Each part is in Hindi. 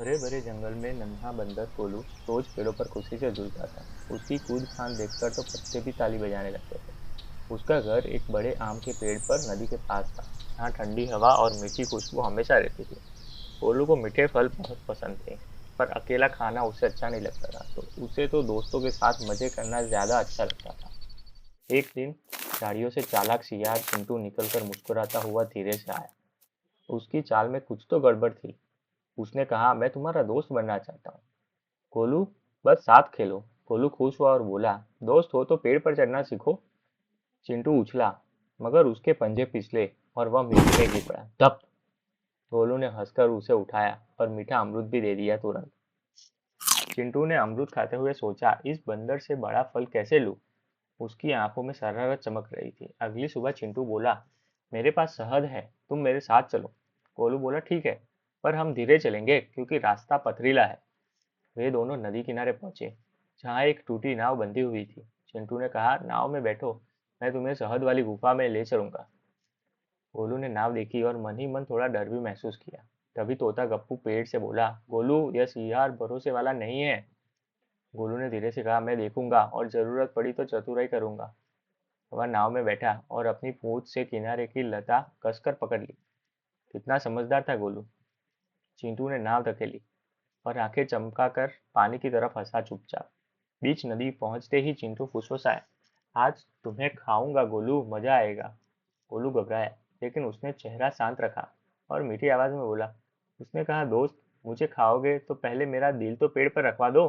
हरे भरे जंगल में नन्हा बंदर कोलू रोज पेड़ों पर खुशी से झूलता था। उसकी कूद फांद देखकर तो पत्ते भी ताली बजाने लगते थे। उसका घर एक बड़े आम के पेड़ पर नदी के पास था, जहाँ ठंडी हवा और मीठी खुशबू हमेशा रहती थी। कोलू को मीठे फल बहुत पसंद थे, पर अकेला खाना उसे अच्छा नहीं लगता था, तो उसे तो दोस्तों के साथ मजे करना ज्यादा अच्छा लगता था। एक दिन झाड़ियों से चालाक शियार चिंटू निकलकर मुस्कुराता हुआ धीरे से आया। उसकी चाल में कुछ तो गड़बड़ थी। उसने कहा, मैं तुम्हारा दोस्त बनना चाहता हूँ। गोलू, बस साथ खेलो। गोलू खुश हुआ और बोला, दोस्त हो तो पेड़ पर चढ़ना सीखो। चिंटू उछला, मगर उसके पंजे फिसले और वह मिट्टी में गिर पड़ा। तब गोलू ने हंसकर उसे उठाया और मीठा अमरूद भी दे दिया तुरंत। चिंटू ने अमरूद खाते हुए सोचा, इस बंदर से बड़ा फल कैसे लूं? उसकी आंखों में शरारत चमक रही थी। अगली सुबह चिंटू बोला, मेरे पास शहद है, तुम मेरे साथ चलो। गोलू बोला, ठीक है, पर हम धीरे चलेंगे क्योंकि रास्ता पथरीला है। वे दोनों नदी किनारे पहुंचे, जहाँ एक टूटी नाव बंधी हुई थी। चिंटू ने कहा, नाव में बैठो, मैं तुम्हें शहद वाली गुफा में ले चलूंगा। गोलू ने नाव देखी और मन ही मन थोड़ा डर भी महसूस किया। तभी तोता गप्पू पेड़ से बोला, गोलू, यह सियार भरोसे वाला नहीं है। गोलू ने धीरे से कहा, मैं देखूंगा और जरूरत पड़ी तो चतुराई करूंगा। वह नाव में बैठा और अपनी पूंछ से किनारे की लता कसकर पकड़ ली। कितना समझदार था गोलू। चिंटू ने नाव धकेली और आंखें चमकाकर पानी की तरफ हंसा चुपचाप। बीच नदी पहुंचते ही चिंटू फुसफुसाया, आज तुम्हें खाऊंगा गोलू, मजा आएगा। गोलू घबराया, लेकिन उसने चेहरा शांत रखा और मीठी आवाज में बोला, उसने कहा, दोस्त, मुझे खाओगे तो पहले मेरा दिल तो पेड़ पर रखवा दो।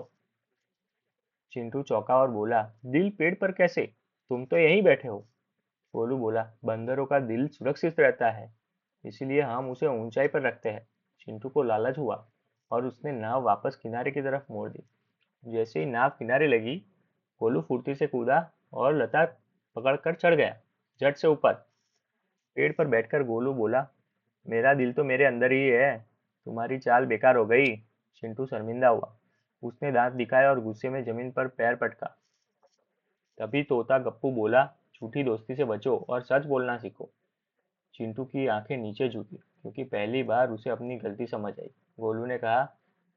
चिंटू चौंका और बोला, दिल पेड़ पर कैसे? तुम तो यहीं बैठे हो। गोलू बोला, बंदरों का दिल सुरक्षित रहता है, इसीलिए हम उसे ऊंचाई पर रखते हैं। चिंटू को लालच हुआ और उसने नाव वापस किनारे की तरफ मोड़ दी। जैसे ही नाव किनारे लगी, गोलू फुर्ती से कूदा और लता पकड़कर चढ़ गया, झट से ऊपर। पेड़ पर बैठकर गोलू बोला, मेरा दिल तो मेरे अंदर ही है, तुम्हारी चाल बेकार हो गई। चिंटू शर्मिंदा हुआ। उसने दांत दिखाए और गुस्से में जमीन पर पैर पटका। तभी तोता गप्पू बोला, झूठी दोस्ती से बचो और सच बोलना सीखो। चिंटू की आंखें नीचे झुकी, क्योंकि पहली बार उसे अपनी गलती समझ आई। गोलू ने कहा,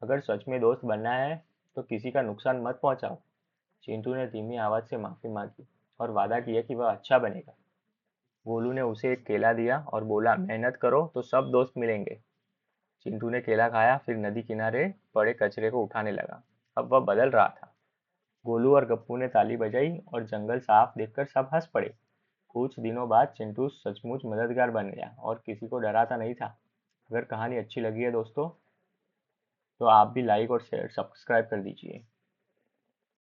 अगर सच में दोस्त बनना है तो किसी का नुकसान मत पहुंचाओ। चिंटू ने धीमी आवाज से माफी मांगी और वादा किया कि वह अच्छा बनेगा। गोलू ने उसे एक केला दिया और बोला, मेहनत करो तो सब दोस्त मिलेंगे। चिंटू ने केला खाया, फिर नदी किनारे पड़े कचरे को उठाने लगा। अब वह बदल रहा था। गोलू और गप्पू ने ताली बजाई और जंगल साफ देखकर सब हंस पड़े। कुछ दिनों बाद चिंटू सचमुच मददगार बन गया और किसी को डराता नहीं था। अगर कहानी अच्छी लगी है दोस्तों, तो आप भी लाइक और शेयर सब्सक्राइब कर दीजिए।